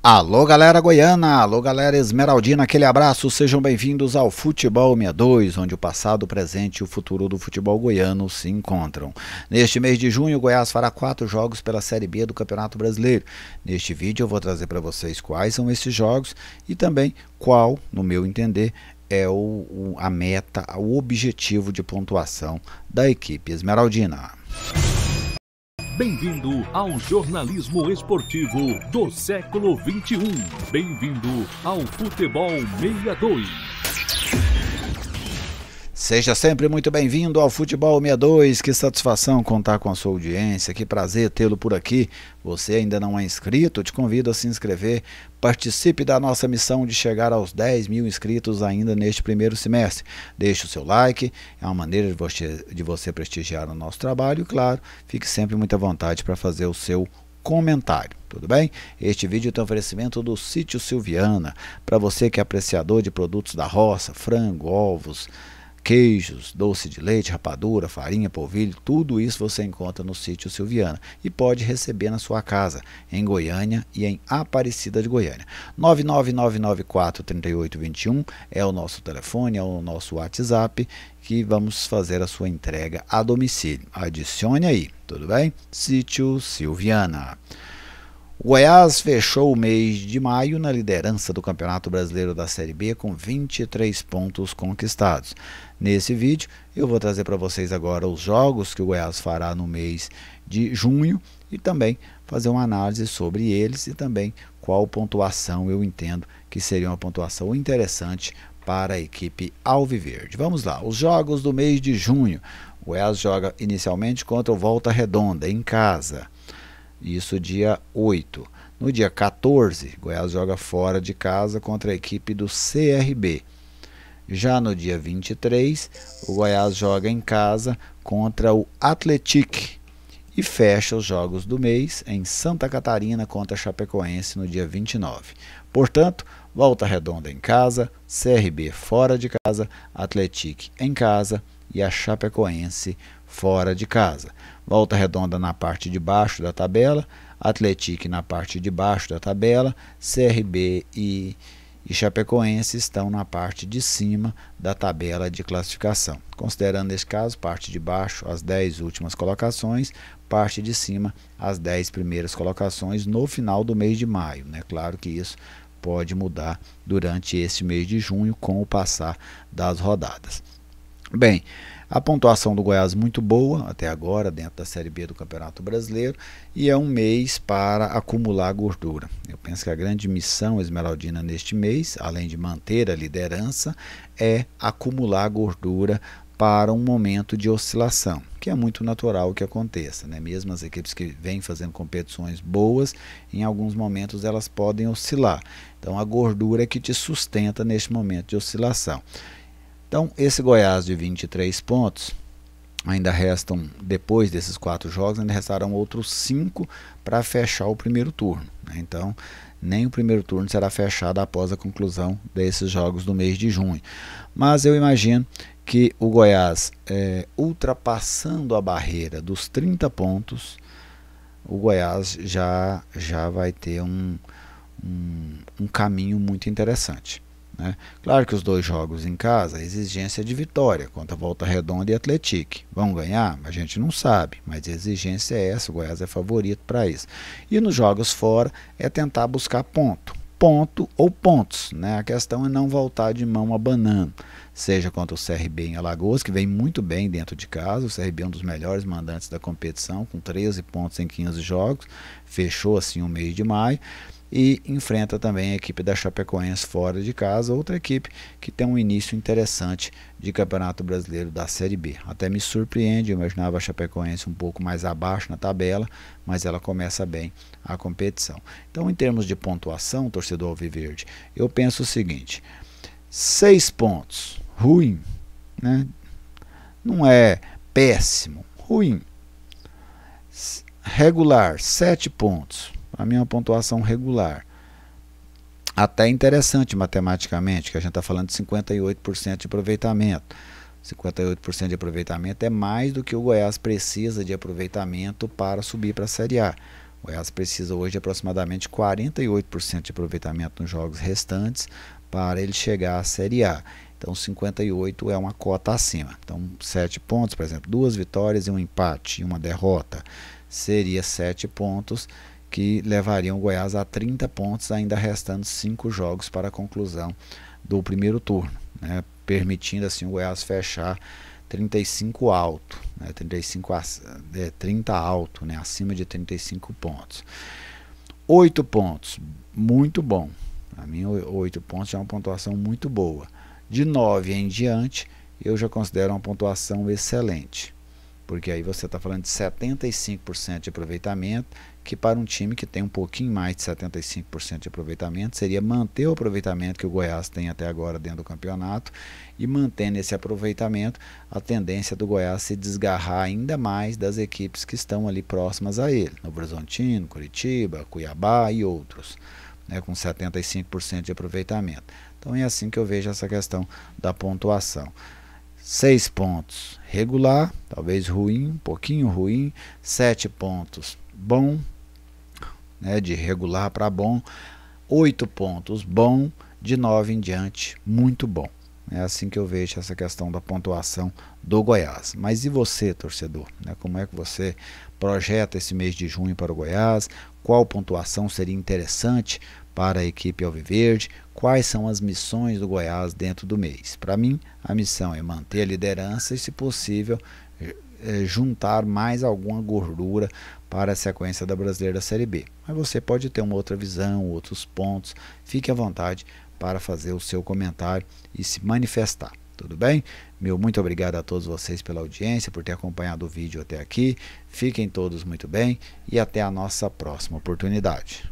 Alô galera goiana, alô galera esmeraldina, aquele abraço, sejam bem-vindos ao Futebol 62, onde o passado, o presente e o futuro do futebol goiano se encontram. Neste mês de junho, o Goiás fará 4 jogos pela Série B do Campeonato Brasileiro. Neste vídeo eu vou trazer para vocês quais são esses jogos e também qual, no meu entender, é a meta, o objetivo de pontuação da equipe esmeraldina. Bem-vindo ao jornalismo esportivo do século XXI. Bem-vindo ao Futebol 62. Seja sempre muito bem-vindo ao Futebol 62, que satisfação contar com a sua audiência, que prazer tê-lo por aqui. Você ainda não é inscrito, te convido a se inscrever, participe da nossa missão de chegar aos 10 mil inscritos ainda neste primeiro semestre. Deixe o seu like, é uma maneira de você prestigiar o nosso trabalho e, claro, fique sempre muito à vontade para fazer o seu comentário, tudo bem? Este vídeo tem oferecimento do Sítio Silviana, para você que é apreciador de produtos da roça, frango, ovos, queijos, doce de leite, rapadura, farinha, polvilho, tudo isso você encontra no Sítio Silviana e pode receber na sua casa, em Goiânia e em Aparecida de Goiânia. 999943821 é o nosso telefone, é o nosso WhatsApp, que vamos fazer a sua entrega a domicílio. Adicione aí, tudo bem? Sítio Silviana. O Goiás fechou o mês de maio na liderança do Campeonato Brasileiro da Série B com 23 pontos conquistados. Nesse vídeo eu vou trazer para vocês agora os jogos que o Goiás fará no mês de junho e também fazer uma análise sobre eles e também qual pontuação eu entendo que seria uma pontuação interessante para a equipe alviverde. Vamos lá, os jogos do mês de junho. O Goiás joga inicialmente contra o Volta Redonda em casa. Isso dia 8. No dia 14, Goiás joga fora de casa contra a equipe do CRB. Já no dia 23, o Goiás joga em casa contra o Atlético e fecha os jogos do mês em Santa Catarina contra a Chapecoense no dia 29. Portanto, Volta Redonda em casa, CRB fora de casa, Atlético em casa e a Chapecoense fora de casa. Volta Redonda na parte de baixo da tabela, Atlético na parte de baixo da tabela, CRB e Chapecoense estão na parte de cima da tabela de classificação. Considerando nesse caso, parte de baixo as 10 últimas colocações, parte de cima as 10 primeiras colocações no final do mês de maio, né? Claro que isso pode mudar durante esse mês de junho com o passar das rodadas. Bem, a pontuação do Goiás muito boa até agora dentro da Série B do Campeonato Brasileiro e é um mês para acumular gordura. Eu penso que a grande missão esmeraldina neste mês, além de manter a liderança, é acumular gordura para um momento de oscilação, que é muito natural que aconteça, né? Mesmo as equipes que vêm fazendo competições boas, em alguns momentos elas podem oscilar. Então a gordura é que te sustenta neste momento de oscilação. Então, esse Goiás de 23 pontos, ainda restam, depois desses 4 jogos, ainda restarão outros 5 para fechar o primeiro turno, né? Então, nem o primeiro turno será fechado após a conclusão desses jogos do mês de junho. Mas eu imagino que o Goiás, ultrapassando a barreira dos 30 pontos, o Goiás já vai ter um caminho muito interessante. Claro que os 2 jogos em casa, a exigência de vitória contra Volta Redonda e Atlético. Vão ganhar? A gente não sabe, mas a exigência é essa, o Goiás é favorito para isso. E nos jogos fora é tentar buscar ponto ou pontos, né? A questão é não voltar de mão abanando, seja contra o CRB em Alagoas, que vem muito bem dentro de casa. O CRB é um dos melhores mandantes da competição, com 13 pontos em 15 jogos, fechou assim o mês de maio. E enfrenta também a equipe da Chapecoense fora de casa, outra equipe que tem um início interessante de Campeonato Brasileiro da Série B. Até me surpreende, eu imaginava a Chapecoense um pouco mais abaixo na tabela, mas ela começa bem a competição. Então, em termos de pontuação, torcedor alviverde, eu penso o seguinte: 6 pontos, ruim, né? Não é péssimo, ruim. Regular, 7 pontos. Para mim é uma pontuação regular. Até interessante matematicamente, que a gente está falando de 58% de aproveitamento. 58% de aproveitamento é mais do que o Goiás precisa de aproveitamento para subir para a Série A. O Goiás precisa hoje de aproximadamente 48% de aproveitamento nos jogos restantes para ele chegar à Série A. Então 58 é uma cota acima. Então 7 pontos, por exemplo, 2 vitórias e um empate e uma derrota, seria 7 pontos que levariam o Goiás a 30 pontos, ainda restando 5 jogos para a conclusão do primeiro turno, né? Permitindo assim o Goiás fechar 35 alto, né? 30 alto, né? Acima de 35 pontos. 8 pontos, muito bom. Para mim, 8 pontos já é uma pontuação muito boa. De 9 em diante, eu já considero uma pontuação excelente, porque aí você está falando de 75% de aproveitamento, que para um time que tem um pouquinho mais de 75% de aproveitamento, seria manter o aproveitamento que o Goiás tem até agora dentro do campeonato, e mantendo esse aproveitamento, a tendência do Goiás se desgarrar ainda mais das equipes que estão ali próximas a ele, Novo Horizontino, Curitiba, Cuiabá e outros, né, com 75% de aproveitamento. Então é assim que eu vejo essa questão da pontuação. 6 pontos, regular, talvez ruim, um pouquinho ruim. 7 pontos, bom, né, de regular para bom. 8 pontos, bom. De 9 em diante, muito bom. É assim que eu vejo essa questão da pontuação do Goiás. Mas e você, torcedor? Né, como é que você projeta esse mês de junho para o Goiás? Qual pontuação seria interessante para a equipe alviverde? Quais são as missões do Goiás dentro do mês? Para mim, a missão é manter a liderança e, se possível, juntar mais alguma gordura para a sequência da Brasileira Série B. Mas você pode ter uma outra visão, outros pontos. Fique à vontade para fazer o seu comentário e se manifestar. Tudo bem? Meu muito obrigado a todos vocês pela audiência, por ter acompanhado o vídeo até aqui. Fiquem todos muito bem e até a nossa próxima oportunidade.